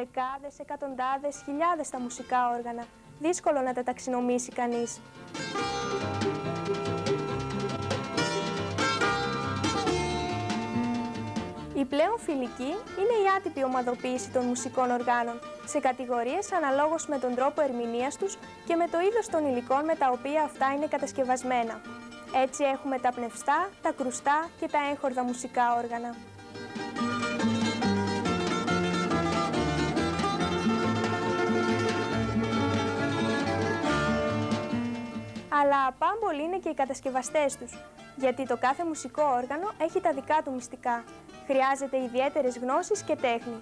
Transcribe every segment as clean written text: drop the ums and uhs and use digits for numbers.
Δεκάδες, εκατοντάδες, χιλιάδες τα μουσικά όργανα. Δύσκολο να τα ταξινομήσει κανείς. Η πλέον φιλική είναι η άτυπη ομαδοποίηση των μουσικών οργάνων σε κατηγορίες αναλόγως με τον τρόπο ερμηνείας τους και με το είδος των υλικών με τα οποία αυτά είναι κατασκευασμένα. Έτσι έχουμε τα πνευστά, τα κρουστά και τα έγχορδα μουσικά όργανα. Αλλά απάμπολοι είναι και οι κατασκευαστές τους, γιατί το κάθε μουσικό όργανο έχει τα δικά του μυστικά. Χρειάζεται ιδιαίτερες γνώσεις και τέχνη.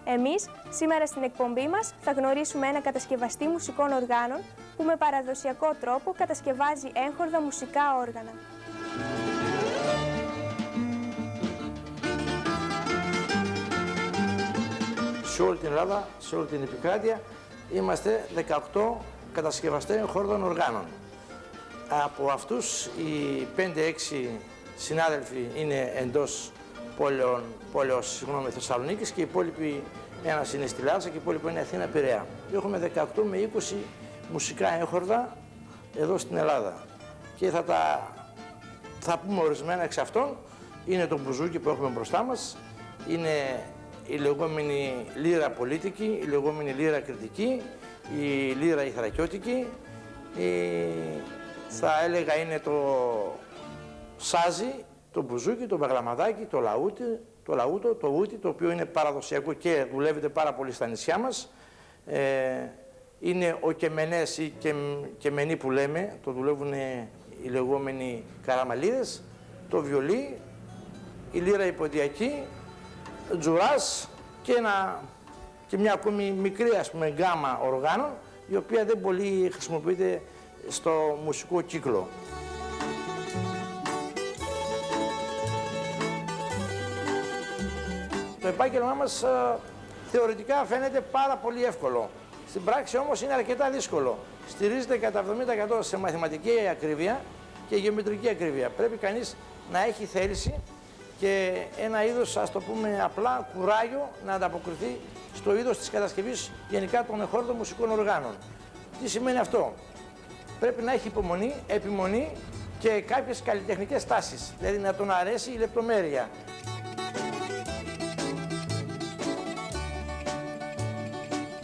Εμείς, σήμερα στην εκπομπή μας, θα γνωρίσουμε ένα κατασκευαστή μουσικών οργάνων που με παραδοσιακό τρόπο κατασκευάζει έγχορδα μουσικά όργανα. Σε όλη την Ελλάδα, σε όλη την επικράτεια, είμαστε 18 κατασκευαστές εγχόρδων οργάνων. Από αυτούς οι 5-6 συνάδελφοι είναι εντός πόλεως Θεσσαλονίκης και οι υπόλοιποι, ένας είναι στη Λάρισα και οι υπόλοιποι είναι Αθήνα, Πειραιά. Έχουμε 18 με 20 μουσικά έγχορδα εδώ στην Ελλάδα. Και θα πούμε ορισμένα εξ αυτών. Είναι το μπουζούκι που έχουμε μπροστά μας, είναι η λεγόμενη λύρα πολίτικη, η λεγόμενη λύρα κρητική, η λύρα ηθρακιώτικη, θα έλεγα είναι το σάζι, το μπουζούκι, το μπαγλαμαδάκι, το λαούτο, το ούτι, το οποίο είναι παραδοσιακό και δουλεύεται πάρα πολύ στα νησιά μας. Είναι ο κεμενές ή κεμενή που λέμε, το δουλεύουν οι λεγόμενοι καραμαλίδες, το βιολί, η λύρα υποδιακή, τζουράς και μια ακόμη μικρή, ας πούμε, γκάμα οργάνων, η οποία δεν πολύ χρησιμοποιείται στο μουσικό κύκλο. Το επάγγελμά μας θεωρητικά φαίνεται πάρα πολύ εύκολο. Στην πράξη όμως είναι αρκετά δύσκολο. Στηρίζεται κατά 70% σε μαθηματική ακρίβεια και γεωμετρική ακρίβεια. Πρέπει κανείς να έχει θέληση και ένα είδος, ας το πούμε απλά, κουράγιο να ανταποκριθεί στο είδος της κατασκευής γενικά των εγχόρδων μουσικών οργάνων. Τι σημαίνει αυτό? Πρέπει να έχει υπομονή, επιμονή και κάποιες καλλιτεχνικές τάσεις, δηλαδή να τον αρέσει η λεπτομέρεια.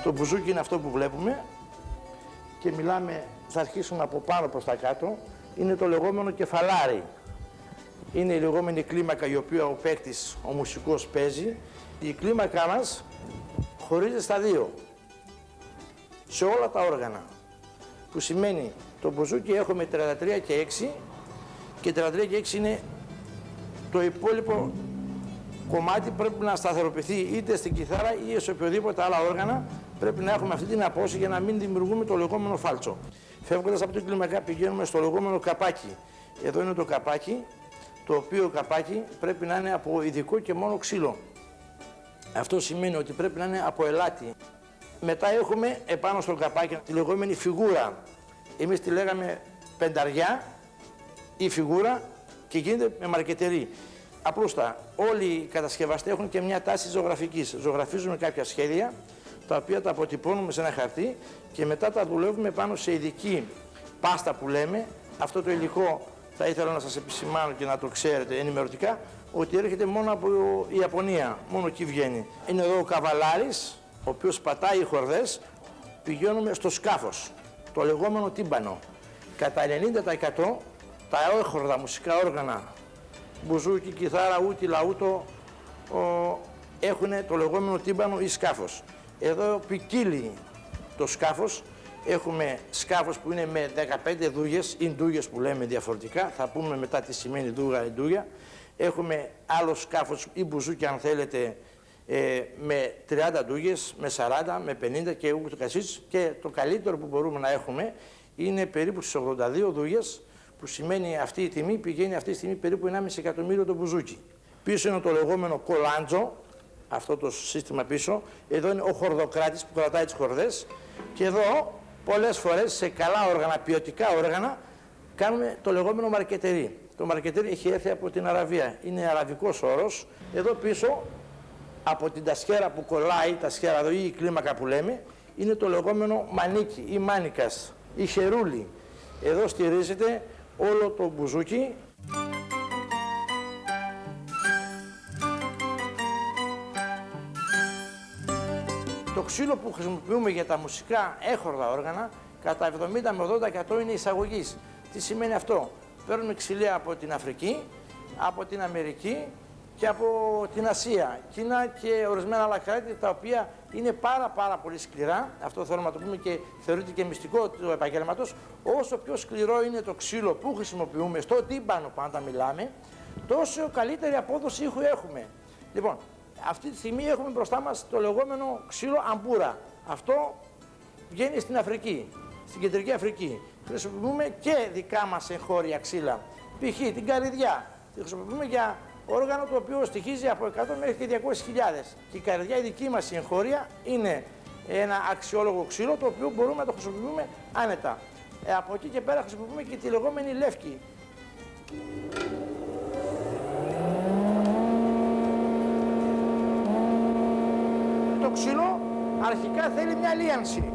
Το μπουζούκι είναι αυτό που βλέπουμε και θα αρχίσουμε από πάνω προς τα κάτω, είναι το λεγόμενο κεφαλάρι. Είναι η λεγόμενη κλίμακα η οποία ο παίκτης, ο μουσικός παίζει. Η κλίμακά μας χωρίζεται στα δύο, σε όλα τα όργανα, που σημαίνει το μπουζούκι έχουμε 33 και 6 και 33 και 6 είναι το υπόλοιπο κομμάτι πρέπει να σταθεροποιηθεί είτε στην κιθάρα ή σε οποιοδήποτε άλλα όργανα. Πρέπει να έχουμε αυτή την απόσταση για να μην δημιουργούμε το λεγόμενο φάλτσο. Φεύγοντας από την κλίμακα πηγαίνουμε στο λεγόμενο καπάκι. Εδώ είναι το καπάκι, το οποίο καπάκι πρέπει να είναι από ειδικό και μόνο ξύλο. Αυτό σημαίνει ότι πρέπει να είναι από ελάτι. Μετά έχουμε επάνω στο καπάκι τη λεγόμενη φιγούρα. Εμείς τη λέγαμε πενταριά ή φιγούρα και γίνεται με μαρκετερή. Απλούστα, όλοι οι κατασκευαστές έχουν και μια τάση ζωγραφικής. Ζωγραφίζουμε κάποια σχέδια, τα οποία τα αποτυπώνουμε σε ένα χαρτί και μετά τα δουλεύουμε πάνω σε ειδική πάστα που λέμε. Αυτό το υλικό θα ήθελα να σας επισημάνω και να το ξέρετε ενημερωτικά, ότι έρχεται μόνο από η Ιαπωνία, μόνο εκεί βγαίνει. Είναι εδώ ο καβαλάρης, ο οποίος πατάει οι χορδές, πηγαίνουμε στο σκάφος, το λεγόμενο τύμπανο. Κατά 90% τα έγχορδα μουσικά όργανα, μπουζούκι, κιθάρα, ούτι, λαούτο, έχουν το λεγόμενο τύμπανο ή σκάφος. Εδώ ποικίλει το σκάφος. Έχουμε σκάφος που είναι με 15 δούγες ή ντούγες που λέμε διαφορετικά. Θα πούμε μετά τι σημαίνει δούγα ή ντούγια. Έχουμε άλλο σκάφος ή μπουζούκι αν θέλετε με 30 ντούγες, με 40, με 50 και ούτω καθεξής. Και το καλύτερο που μπορούμε να έχουμε είναι περίπου στις 82 δούγες, που σημαίνει αυτή η τιμή πηγαίνει αυτή τη στιγμή περίπου 1,5 εκατομμύριο το μπουζούκι. Πίσω είναι το λεγόμενο κολάντζο, αυτό το σύστημα πίσω. Εδώ είναι ο χορδοκράτης που κρατάει τις χορδές. Και εδώ πολλές φορές σε καλά όργανα, ποιοτικά όργανα, κάνουμε το λεγόμενο μαρκετερί. Το μαρκετερί έχει έρθει από την Αραβία. Είναι αραβικός όρος. Εδώ πίσω από την τασχέρα που κολλάει, τασχέρα εδώ ή η κλίμακα που λέμε, είναι το λεγόμενο μανίκι ή μάνικας ή χερούλι. Εδώ στηρίζεται όλο το μπουζούκι. Το ξύλο που χρησιμοποιούμε για τα μουσικά έχορδα όργανα, κατά 70 με 80% είναι εισαγωγής. Τι σημαίνει αυτό? Παίρνουμε ξυλία από την Αφρική, από την Αμερική και από την Ασία, Κίνα και ορισμένα άλλα κράτη, τα οποία είναι πάρα πολύ σκληρά. Αυτό θέλουμε να το πούμε και θεωρείται και μυστικό του επαγγέλματος. Όσο πιο σκληρό είναι το ξύλο που χρησιμοποιούμε στο τύμπανο, πάντα μιλάμε, τόσο καλύτερη απόδοση ήχου έχουμε. Λοιπόν, αυτή τη στιγμή έχουμε μπροστά μας το λεγόμενο ξύλο αμπούρα. Αυτό βγαίνει στην Αφρική, στην Κεντρική Αφρική. Χρησιμοποιούμε και δικά μας εγχώρια ξύλα. Π.χ. την καρυδιά. Τη χρησιμοποιούμε για όργανο το οποίο στοιχίζει από 100 μέχρι και 200.000. Και η καρυδιά η δική μας η εγχώρια είναι ένα αξιόλογο ξύλο το οποίο μπορούμε να το χρησιμοποιούμε άνετα. Από εκεί και πέρα χρησιμοποιούμε και τη λεγόμενη λεύκη. Το ξύλο αρχικά θέλει μια λίανση.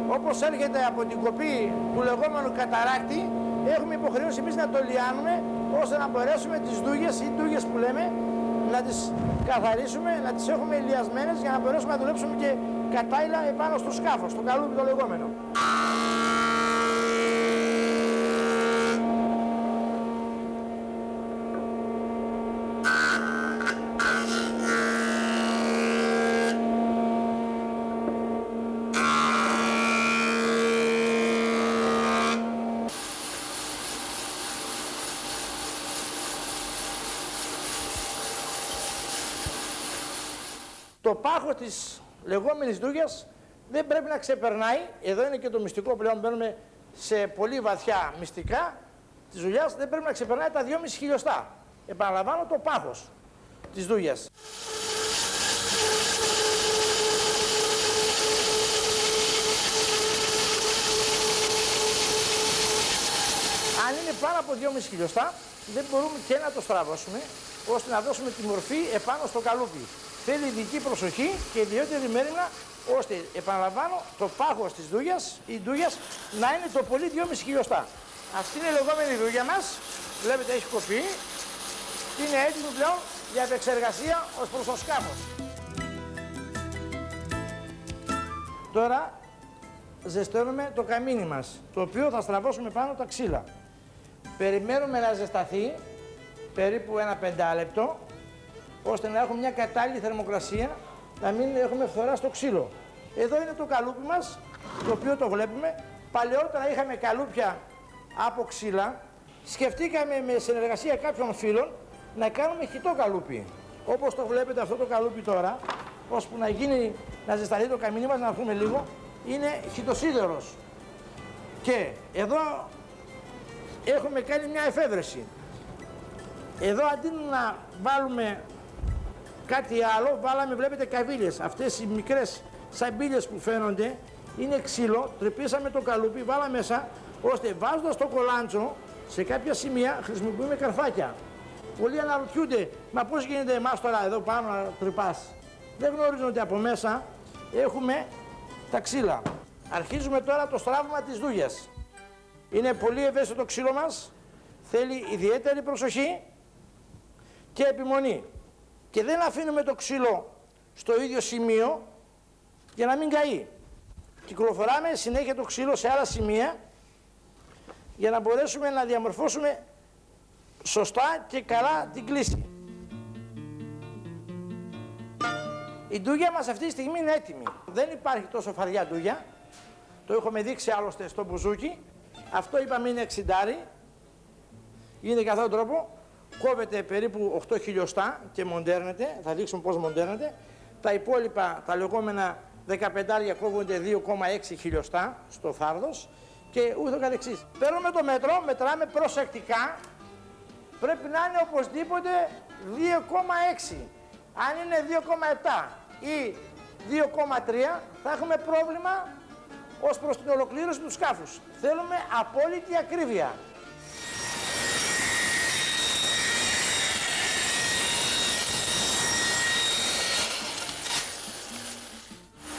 Όπως έρχεται από την κοπή του λεγόμενου καταράκτη, έχουμε υποχρεώσει εμείς να το λιάνουμε, ώστε να μπορέσουμε τις ντούγες ή ντούγες που λέμε, να τις καθαρίσουμε, να τις έχουμε λιασμένες για να μπορέσουμε να δουλέψουμε και κατάλληλα επάνω στο σκάφος, στο καλούπι το λεγόμενο. Το πάχος της λεγόμενης ντούγιας δεν πρέπει να ξεπερνάει, εδώ είναι και το μυστικό πλέον, μπαίνουμε σε πολύ βαθιά μυστικά της δουλειάς, δεν πρέπει να ξεπερνάει τα 2,5 χιλιοστά. Επαναλαμβάνω, το πάχος της ντούγιας. Αν είναι πάνω από 2,5 χιλιοστά, δεν μπορούμε και να το στραβώσουμε, ώστε να δώσουμε τη μορφή επάνω στο καλούπι. Θέλει ειδική προσοχή και ιδιαίτερη μέρημνα, ώστε, επαναλαμβάνω, το πάχος της ντούγιας, η ντούγιας, να είναι το πολύ 2,5 χιλιοστά. Αυτή είναι η λεγόμενη ντούγια μας. Βλέπετε, έχει κοπεί. Είναι έτοιμη πλέον για επεξεργασία ως προς το σκάφος. Τώρα ζεσταίνουμε το καμίνι μας, το οποίο θα στραβώσουμε πάνω τα ξύλα. Περιμένουμε να ζεσταθεί περίπου ένα 5 λεπτό, ώστε να έχουμε μια κατάλληλη θερμοκρασία, να μην έχουμε φθορά στο ξύλο. Εδώ είναι το καλούπι μας, το οποίο το βλέπουμε. Παλαιότερα είχαμε καλούπια από ξύλα. Σκεφτήκαμε με συνεργασία κάποιων φίλων να κάνουμε χυτό καλούπι. Όπως το βλέπετε αυτό το καλούπι τώρα, ώσπου να γίνει, να ζεσταθεί το καμίνι μας, να πούμε λίγο, είναι χυτοσίδερος. Και εδώ έχουμε κάνει μια εφεύρεση. Εδώ αντί να βάλουμε κάτι άλλο, βάλαμε, βλέπετε, καβίλες. Αυτές οι μικρές σαμπίλες που φαίνονται είναι ξύλο, τρυπήσαμε το καλούπι, βάλαμε μέσα, ώστε βάζοντας το κολάντσο σε κάποια σημεία χρησιμοποιούμε καρφάκια. Πολλοί αναρωτιούνται, μα πώς γίνεται εμάς τώρα εδώ πάνω να τρυπάς? Δεν γνωρίζουν ότι από μέσα έχουμε τα ξύλα. Αρχίζουμε τώρα το στράβημα της ντούγιας. Είναι πολύ ευαίσθητο το ξύλο μας, θέλει ιδιαίτερη προσοχή και επιμονή. Και δεν αφήνουμε το ξύλο στο ίδιο σημείο για να μην καεί. Κυκλοφοράμε συνέχεια το ξύλο σε άλλα σημεία για να μπορέσουμε να διαμορφώσουμε σωστά και καλά την κλίση. Η ντούγια μας αυτή τη στιγμή είναι έτοιμη. Δεν υπάρχει τόσο φαρδιά ντούγια. Το έχουμε δείξει άλλωστε στο μπουζούκι. Αυτό είπαμε είναι 60. Γίνεται καθ' αυτόν τον τρόπο. Κόβεται περίπου 8 χιλιοστά και μοντέρνεται. Θα δείξουμε πώς μοντέρνεται. Τα υπόλοιπα, τα λεγόμενα 15 κόβονται 2,6 χιλιοστά στο φάρδος και ούτω καθεξής. Παίρνουμε το μέτρο, μετράμε προσεκτικά. Πρέπει να είναι οπωσδήποτε 2,6. Αν είναι 2,7 ή 2,3 θα έχουμε πρόβλημα ως προς την ολοκλήρωση του σκάφους. Θέλουμε απόλυτη ακρίβεια.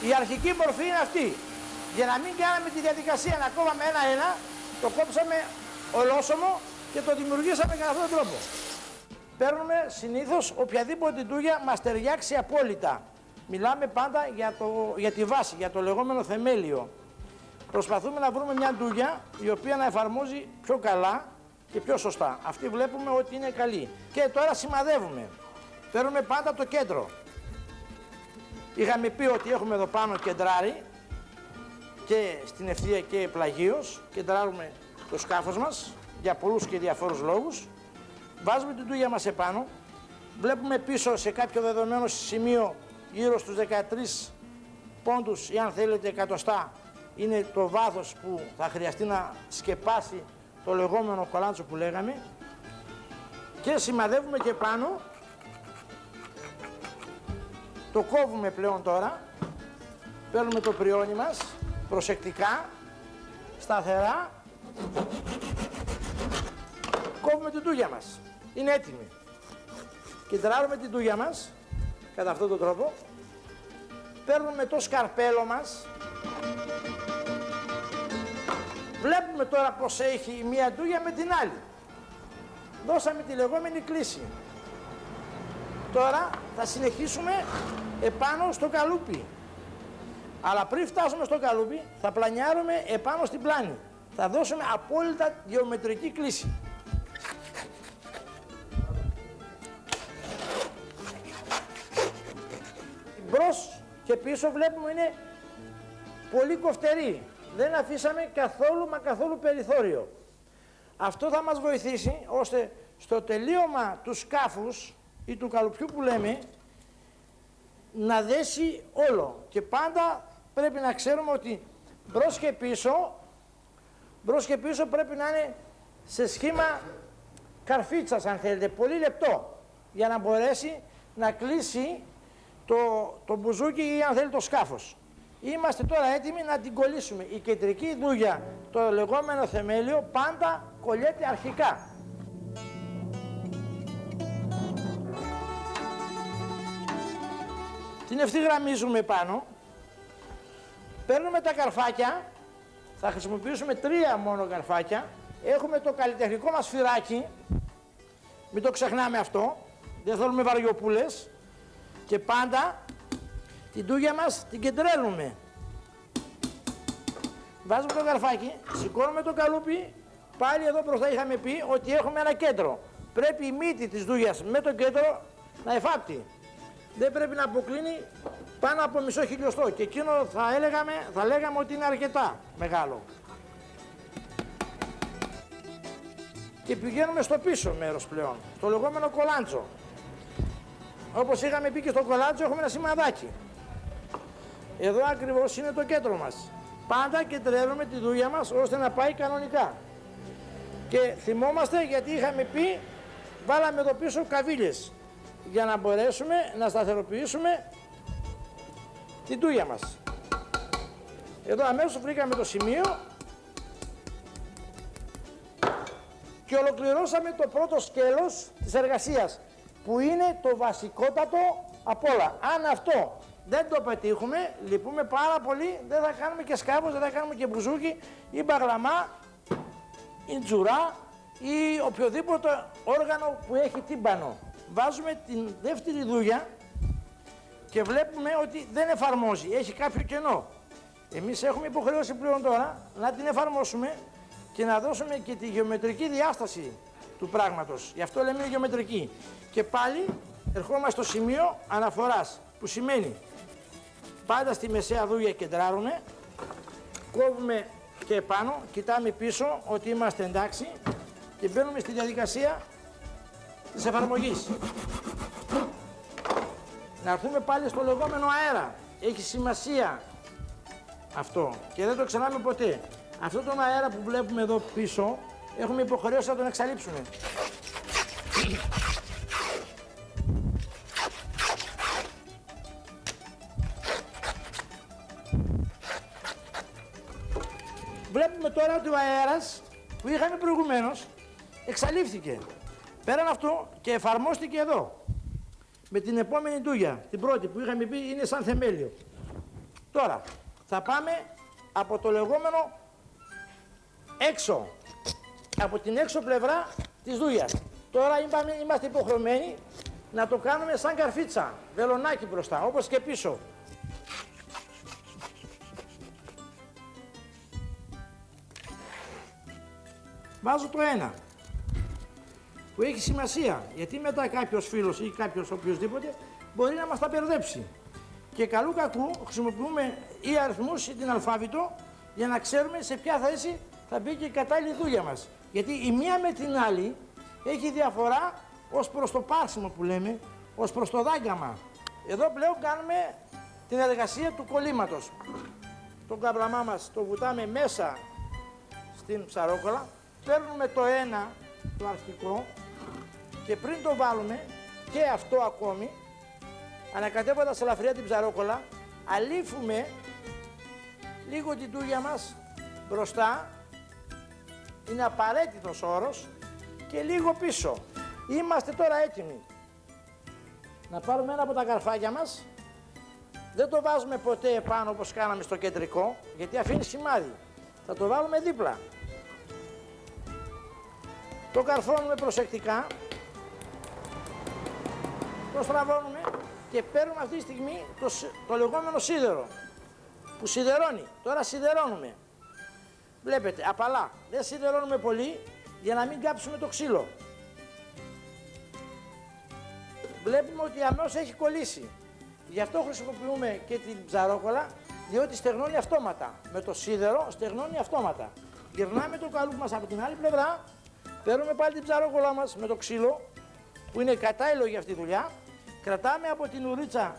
Η αρχική μορφή είναι αυτή. Για να μην κάναμε τη διαδικασία να κόβαμε ένα-ένα, το κόψαμε ολόσωμο και το δημιουργήσαμε κατά αυτόν τον τρόπο. Παίρνουμε συνήθως οποιαδήποτε ντούγια μας ταιριάξει απόλυτα. Μιλάμε πάντα για τη βάση, για το λεγόμενο θεμέλιο. Προσπαθούμε να βρούμε μια ντούγια η οποία να εφαρμόζει πιο καλά και πιο σωστά. Αυτή βλέπουμε ότι είναι καλή. Και τώρα σημαδεύουμε. Παίρνουμε πάντα το κέντρο. Είχαμε πει ότι έχουμε εδώ πάνω κεντράρι και στην ευθεία και πλαγίως. Κεντράρουμε το σκάφος μας για πολλούς και διαφόρους λόγους. Βάζουμε την ντούγια μας επάνω. Βλέπουμε πίσω σε κάποιο δεδομένο σημείο γύρω στους 13 πόντους ή αν θέλετε εκατοστά είναι το βάθος που θα χρειαστεί να σκεπάσει το λεγόμενο κολάντσο που λέγαμε και σημαδεύουμε και πάνω. Το κόβουμε πλέον τώρα, παίρνουμε το πριόνι μας προσεκτικά, σταθερά, κόβουμε την ντούγια μας, είναι έτοιμη. Κεντράρουμε την ντούγια μας κατά αυτόν τον τρόπο, παίρνουμε το σκαρπέλο μας, βλέπουμε τώρα πως έχει η μία ντούγια με την άλλη. Δώσαμε τη λεγόμενη κλίση. Τώρα θα συνεχίσουμε επάνω στο καλούπι. Αλλά πριν φτάσουμε στο καλούπι θα πλανιάρουμε επάνω στην πλάνη. Θα δώσουμε απόλυτα γεωμετρική κλίση. Μπρος και πίσω βλέπουμε είναι πολύ κοφτερή. Δεν αφήσαμε καθόλου μα καθόλου περιθώριο. Αυτό θα μας βοηθήσει ώστε στο τελείωμα του σκάφους ή του καλουπιού που λέμε να δέσει όλο. Και πάντα πρέπει να ξέρουμε ότι μπρος και πίσω πρέπει να είναι σε σχήμα καρφίτσας αν θέλετε, πολύ λεπτό για να μπορέσει να κλείσει το μπουζούκι ή αν θέλει το σκάφος. Είμαστε τώρα έτοιμοι να την κολλήσουμε. Η κεντρική ντούγια, το λεγόμενο θεμέλιο, πάντα κολλιέται αρχικά. Την ευθυγραμμίζουμε πάνω, παίρνουμε τα καρφάκια, θα χρησιμοποιήσουμε 3 μόνο καρφάκια, έχουμε το καλλιτεχνικό μας φυράκι, μην το ξεχνάμε αυτό, δεν θέλουμε βαριοπούλες και πάντα την ντούγια μας την κεντρέλουμε. Βάζουμε το καρφάκι, σηκώνουμε το καλούπι, πάλι εδώ μπροστά είχαμε πει ότι έχουμε ένα κέντρο. Πρέπει η μύτη της ντούγιας με το κέντρο να εφάπτει. Δεν πρέπει να αποκλίνει πάνω από μισό χιλιοστό και εκείνο θα λέγαμε ότι είναι αρκετά μεγάλο. Και πηγαίνουμε στο πίσω μέρος πλέον, στο λεγόμενο κολάντσο. Όπως είχαμε πει και στο κολάντσο έχουμε ένα σημαδάκι. Εδώ ακριβώς είναι το κέντρο μας. Πάντα κεντρεύουμε τη ντούγια μας ώστε να πάει κανονικά. Και θυμόμαστε γιατί είχαμε πει, βάλαμε εδώ πίσω καβίλες για να μπορέσουμε να σταθεροποιήσουμε την ντούγια μας. Εδώ αμέσως βρήκαμε το σημείο και ολοκληρώσαμε το πρώτο σκέλος της εργασίας που είναι το βασικότατο απ' όλα. Αν αυτό δεν το πετύχουμε, λυπούμε πάρα πολύ, δεν θα κάνουμε και σκάφος, δεν θα κάνουμε και μπουζούκι ή μπαγλαμά ή τζουρά ή οποιοδήποτε όργανο που έχει τύμπανο. Βάζουμε την δεύτερη ντούγια και βλέπουμε ότι δεν εφαρμόζει, έχει κάποιο κενό. Εμείς έχουμε υποχρέωση πλέον τώρα να την εφαρμόσουμε και να δώσουμε και τη γεωμετρική διάσταση του πράγματος. Γι' αυτό λέμε γεωμετρική. Και πάλι ερχόμαστε στο σημείο αναφοράς, που σημαίνει πάντα στη μεσαία ντούγια κεντράρουμε, κόβουμε και επάνω, κοιτάμε πίσω ότι είμαστε εντάξει και μπαίνουμε στη διαδικασία της εφαρμογής. Να έρθουμε πάλι στο λεγόμενο αέρα. Έχει σημασία αυτό και δεν το ξεχνάμε ποτέ. Αυτό τον αέρα που βλέπουμε εδώ πίσω έχουμε υποχρέωση να τον εξαλείψουμε. Βλέπουμε τώρα ότι ο αέρας που είχαμε προηγουμένως εξαλείφθηκε. Πέραν αυτό και εφαρμόστηκε εδώ. Με την επόμενη ντούγια, την πρώτη που είχαμε πει είναι σαν θεμέλιο. Τώρα, θα πάμε από το λεγόμενο έξω, από την έξω πλευρά της δούγιας. Τώρα είμαστε υποχρεωμένοι να το κάνουμε σαν καρφίτσα, βελονάκι μπροστά, όπως και πίσω. Βάζω το ένα, που έχει σημασία, γιατί μετά κάποιος φίλος ή κάποιος οποιοσδήποτε μπορεί να μας τα μπερδέψει. Και καλού κακού χρησιμοποιούμε ή αριθμούς ή την αλφάβητο για να ξέρουμε σε ποια θέση θα μπει και η κατάλληλη δούγια μας. Γιατί η μία με την άλλη έχει διαφορά ως προς το πάρσιμο που λέμε, ως προς το δάγκαμα. Εδώ πλέον κάνουμε την εργασία του κολλήματος. Τον καπλαμά μας το βουτάμε μέσα στην ψαρόκολα, παίρνουμε το ένα, το αρχικό, και πριν το βάλουμε και αυτό ακόμη, ανακατεύοντας ελαφριά την ψαρόκολα, αλήφουμε λίγο την ντούγια μας μπροστά, είναι απαραίτητος όρος, και λίγο πίσω. Είμαστε τώρα έτοιμοι να πάρουμε ένα από τα καρφάκια μας. Δεν το βάζουμε ποτέ επάνω όπως κάναμε στο κεντρικό, γιατί αφήνει σημάδι. Θα το βάλουμε δίπλα. Το καρφώνουμε προσεκτικά, το στραβώνουμε και παίρνουμε αυτή τη στιγμή το λεγόμενο σίδερο που σιδερώνει. Τώρα σιδερώνουμε. Βλέπετε, απαλά. Δεν σιδερώνουμε πολύ για να μην κάψουμε το ξύλο. Βλέπουμε ότι αμέσως έχει κολλήσει. Γι' αυτό χρησιμοποιούμε και την ψαρόκολα, διότι στεγνώνει αυτόματα. Με το σίδερο στεγνώνει αυτόματα. Γυρνάμε το καλούπι μας από την άλλη πλευρά, παίρνουμε πάλι την ψαρόκολα μας με το ξύλο, που είναι κατάλληλο για αυτή τη δουλειά. Κρατάμε από την ουρίτσα,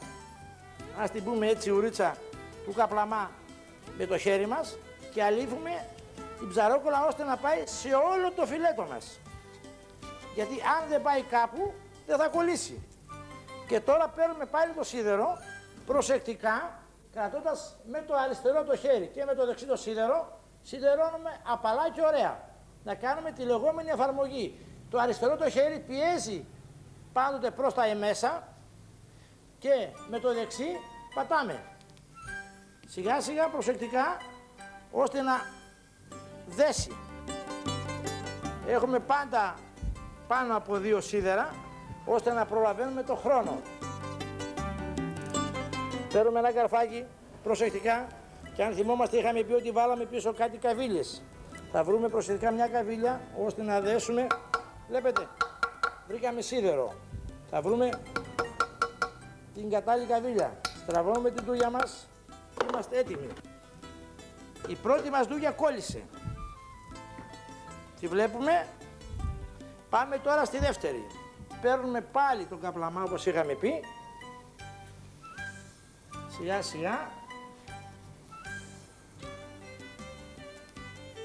ας την πούμε έτσι, ουρίτσα του καπλαμά με το χέρι μας και αλήφουμε την ψαρόκολα ώστε να πάει σε όλο το φιλέτο μας. Γιατί αν δεν πάει κάπου δεν θα κολλήσει. Και τώρα παίρνουμε πάλι το σίδερο προσεκτικά, κρατώντας με το αριστερό το χέρι και με το δεξί το σίδερο, σιδερώνουμε απαλά και ωραία. Να κάνουμε τη λεγόμενη εφαρμογή. Το αριστερό το χέρι πιέζει πάντοτε προς τα εμέσα και με το δεξί πατάμε. Σιγά σιγά προσεκτικά ώστε να δέσει. Έχουμε πάντα πάνω από 2 σίδερα ώστε να προλαβαίνουμε το χρόνο. Παίρνουμε ένα καρφάκι προσεκτικά και αν θυμόμαστε είχαμε πει ότι βάλαμε πίσω κάτι καβίλες. Θα βρούμε προσεκτικά μια καβίλια ώστε να δέσουμε. Βλέπετε, βρήκαμε σίδερο. Θα βρούμε την κατάλληλη καβίλια. Στραβώνουμε την ντούγια μας και είμαστε έτοιμοι. Η πρώτη μας ντούγια κόλλησε. Τη βλέπουμε. Πάμε τώρα στη δεύτερη. Παίρνουμε πάλι τον καπλαμά όπως είχαμε πει. Σιγά σιγά.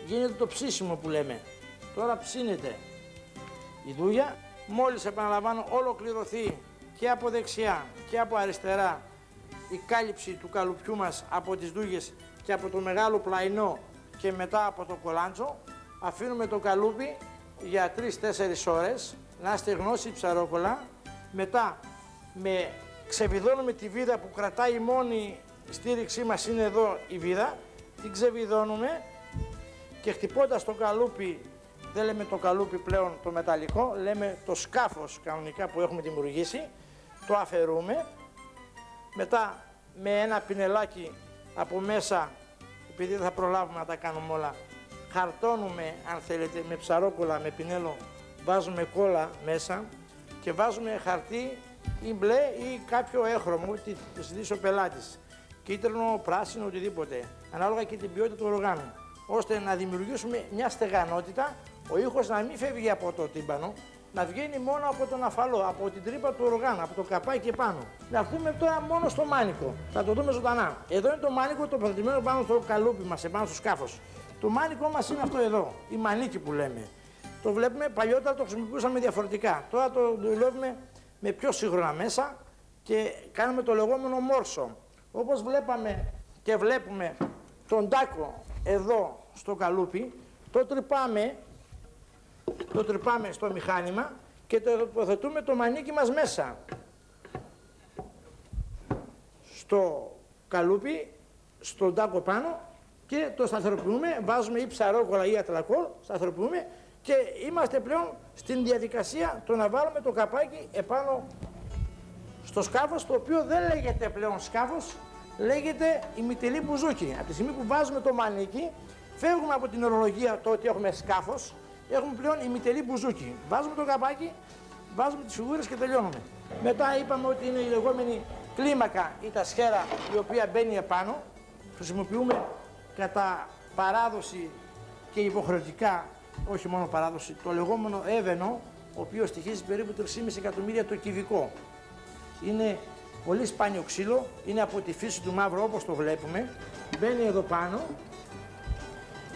Γίνεται το ψήσιμο που λέμε. Τώρα ψήνεται η ντούγια. Μόλις, επαναλαμβάνω, ολοκληρωθεί και από δεξιά και από αριστερά η κάλυψη του καλουπιού μας από τις ντούγες και από το μεγάλο πλαϊνό και μετά από το κολάντσο, αφήνουμε το καλούπι για 3-4 ώρες να στεγνώσει η ψαρόκολα. Μετά ξεβιδώνουμε τη βίδα που κρατάει, η μόνη στήριξή μας είναι εδώ η βίδα, την ξεβιδώνουμε και χτυπώντας το καλούπι, δεν λέμε το καλούπι πλέον το μεταλλικό, λέμε το σκάφος κανονικά που έχουμε δημιουργήσει, το αφαιρούμε. Μετά με ένα πινελάκι από μέσα, επειδή δεν θα προλάβουμε να τα κάνουμε όλα, χαρτώνουμε, αν θέλετε, με ψαρόκολα, με πινέλο, βάζουμε κόλλα μέσα και βάζουμε χαρτί ή μπλε ή κάποιο έχρωμο, τι ζητήσει ο πελάτης, κίτρινο, πράσινο, οτιδήποτε, ανάλογα και την ποιότητα του οργάνου, ώστε να δημιουργήσουμε μια στεγανότητα, ο ήχος να μην φεύγει από το τύμπανο, να βγαίνει μόνο από τον αφαλό, από την τρύπα του οργάνου, από το καπάκι και πάνω. Να πούμε τώρα μόνο στο μάνικο, θα το δούμε ζωντανά. Εδώ είναι το μάνικο τοποθετημένο πάνω στο καλούπι μας, επάνω στο σκάφος. Το μάνικο μας είναι αυτό εδώ, η μανίκη που λέμε. Το βλέπουμε, παλιότερα το χρησιμοποιούσαμε διαφορετικά. Τώρα το δουλεύουμε με πιο σύγχρονα μέσα και κάνουμε το λεγόμενο μόρσο. Όπως βλέπαμε και βλέπουμε τον τάκο εδώ στο καλούπι, το τρυπάμε στο μηχάνημα και το τοποθετούμε το μανίκι μας μέσα στο καλούπι στον τάκο πάνω και το σταθεροποιούμε, βάζουμε ή ψαρόκολλα ή ατλακόλ, σταθεροποιούμε και είμαστε πλέον στην διαδικασία το να βάλουμε το καπάκι επάνω στο σκάφος, το οποίο δεν λέγεται πλέον σκάφος, λέγεται ημιτελή μπουζούκι. Από τη στιγμή που βάζουμε το μανίκι, φεύγουμε από την ορολογία το ότι έχουμε σκάφος, έχουμε πλέον ημιτελή μπουζούκι. Βάζουμε το καπάκι, βάζουμε τις φιγούρες και τελειώνουμε. Μετά είπαμε ότι είναι η λεγόμενη κλίμακα ή τα σχέρα, η οποία μπαίνει επάνω. Χρησιμοποιούμε κατά παράδοση και υποχρεωτικά, όχι μόνο παράδοση, το λεγόμενο έβαινο, ο οποίος στοιχίζει περίπου 3,5 εκατομμύρια το κυβικό. Είναι πολύ σπάνιο ξύλο, είναι από τη φύση του μαύρου όπως το βλέπουμε. Μπαίνει εδώ πάνω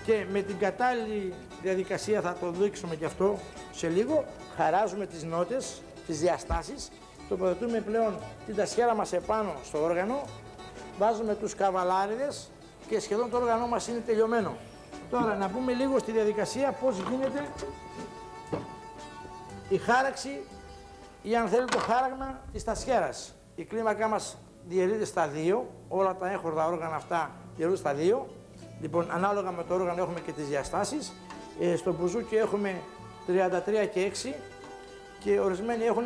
και με την κατάλληλη διαδικασία, θα το δείξουμε και αυτό σε λίγο, χαράζουμε τις νότες, τις διαστάσεις, τοποθετούμε πλέον την τασχέρα μας επάνω στο όργανο, βάζουμε τους καβαλάριδες και σχεδόν το όργανο μας είναι τελειωμένο. Τώρα να πούμε λίγο στη διαδικασία πώς γίνεται η χάραξη ή αν θέλει το χάραγμα της τασχέρας. Η κλίμακά μας διαιρείται στα δύο, όλα τα έχορδα όργανα αυτά διαιρούνται στα δύο. Λοιπόν, ανάλογα με το όργανο έχουμε και τις διαστάσεις. Στο μπουζούκι έχουμε 33 και 6 και ορισμένοι έχουν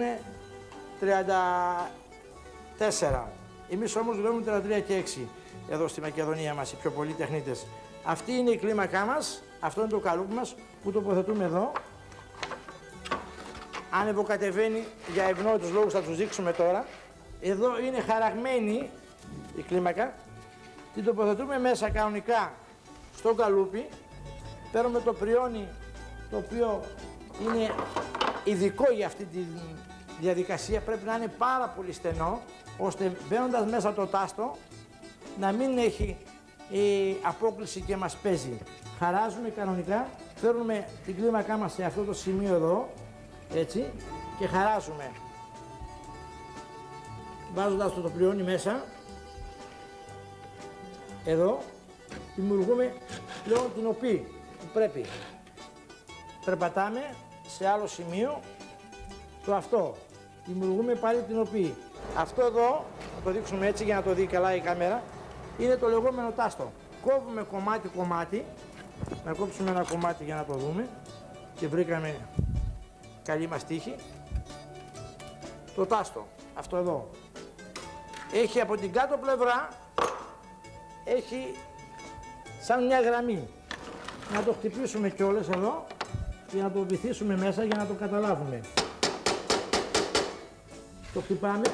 34. Εμείς όμως δουλεύουμε 33 και 6 εδώ στη Μακεδονία μας, οι πιο πολλοί τεχνίτες. Αυτή είναι η κλίμακά μας, αυτό είναι το καλούπι μας που τοποθετούμε εδώ. Ανεβοκατεβαίνει για ευνόητους λόγους, θα τους δείξουμε τώρα. Εδώ είναι χαραγμένη η κλίμακα. Την τοποθετούμε μέσα κανονικά στο καλούπι. Παίρνουμε το πριόνι, το οποίο είναι ειδικό για αυτή τη διαδικασία. Πρέπει να είναι πάρα πολύ στενό, ώστε μπαίνοντας μέσα το τάστο να μην έχει απόκληση και μας παίζει. Χαράζουμε κανονικά, φέρνουμε την κλίμακά μας σε αυτό το σημείο εδώ, έτσι, και χαράζουμε. Βάζοντας το πριόνι μέσα, εδώ, δημιουργούμε πλέον την οπή που πρέπει. Περπατάμε σε άλλο σημείο, το αυτό. Δημιουργούμε πάλι την οπή. Αυτό εδώ, θα το δείξουμε έτσι για να το δει καλά η κάμερα, είναι το λεγόμενο τάστο. Κόβουμε κομμάτι-κομμάτι, να κόψουμε ένα κομμάτι για να το δούμε και βρήκαμε καλή μας τύχη. Το τάστο, αυτό εδώ, έχει από την κάτω πλευρά, έχει σαν μια γραμμή. Να το χτυπήσουμε κιόλας εδώ και να το βυθίσουμε μέσα για να το καταλάβουμε. Το χτυπάμε.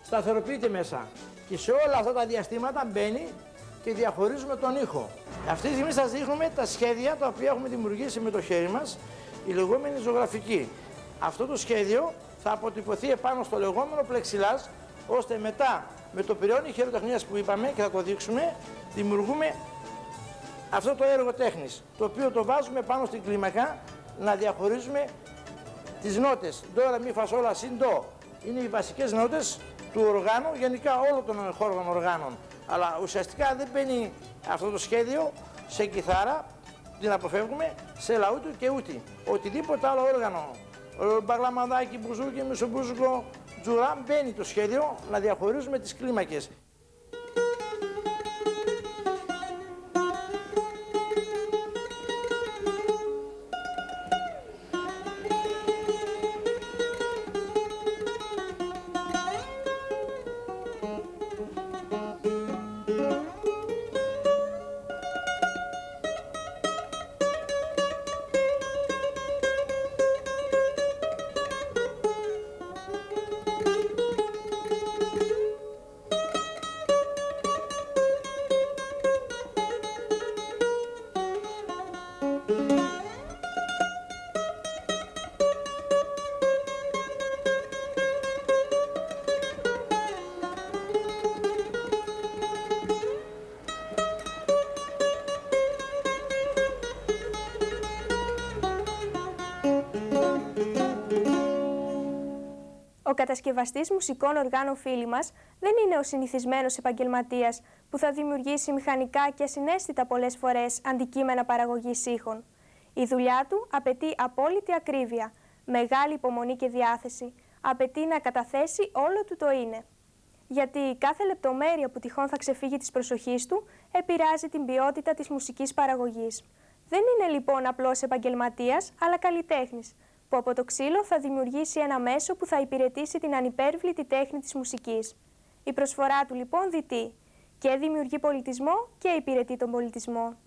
Σταθεροποιείται μέσα. Και σε όλα αυτά τα διαστήματα μπαίνει και διαχωρίζουμε τον ήχο. Αυτή τη στιγμή σας δείχνουμε τα σχέδια τα οποία έχουμε δημιουργήσει με το χέρι μας, η λεγόμενη ζωγραφική. Αυτό το σχέδιο θα αποτυπωθεί επάνω στο λεγόμενο πλεξιλάζ, ώστε μετά με το πυριόνι χειροτεχνίας που είπαμε και θα το δείξουμε, δημιουργούμε αυτό το έργο τέχνης, το οποίο το βάζουμε πάνω στην κλίμακα να διαχωρίζουμε τις νότες. Ντο, ρε, μη, φα, σόλ, λα, συν, ντο. Είναι οι βασικές νότες του οργάνου, γενικά όλων των χώρων οργάνων. Αλλά ουσιαστικά δεν μπαίνει αυτό το σχέδιο σε κιθάρα, την αποφεύγουμε, σε λαούτου και ούτη. Οτιδήποτε άλλο όργανο, μπαγλαμαδάκι, μπουζούκι, μισομπούζουκο, τζουρά, μπαίνει το σχέδιο να διαχωρίζουμε τις κλίμακες. Ο κατασκευαστής μουσικών οργάνων φίλη μας δεν είναι ο συνηθισμένος επαγγελματίας που θα δημιουργήσει μηχανικά και ασυναίσθητα πολλές φορές αντικείμενα παραγωγής ήχων. Η δουλειά του απαιτεί απόλυτη ακρίβεια, μεγάλη υπομονή και διάθεση, απαιτεί να καταθέσει όλο του το είναι. Γιατί κάθε λεπτομέρεια που τυχόν θα ξεφύγει της προσοχής του επηρεάζει την ποιότητα της μουσικής παραγωγής. Δεν είναι λοιπόν απλός επαγγελματίας, αλλά καλλιτέχνης, που από το ξύλο θα δημιουργήσει ένα μέσο που θα υπηρετήσει την ανυπέρβλητη τέχνη της μουσικής. Η προσφορά του λοιπόν διτή, και δημιουργεί πολιτισμό και υπηρετεί τον πολιτισμό.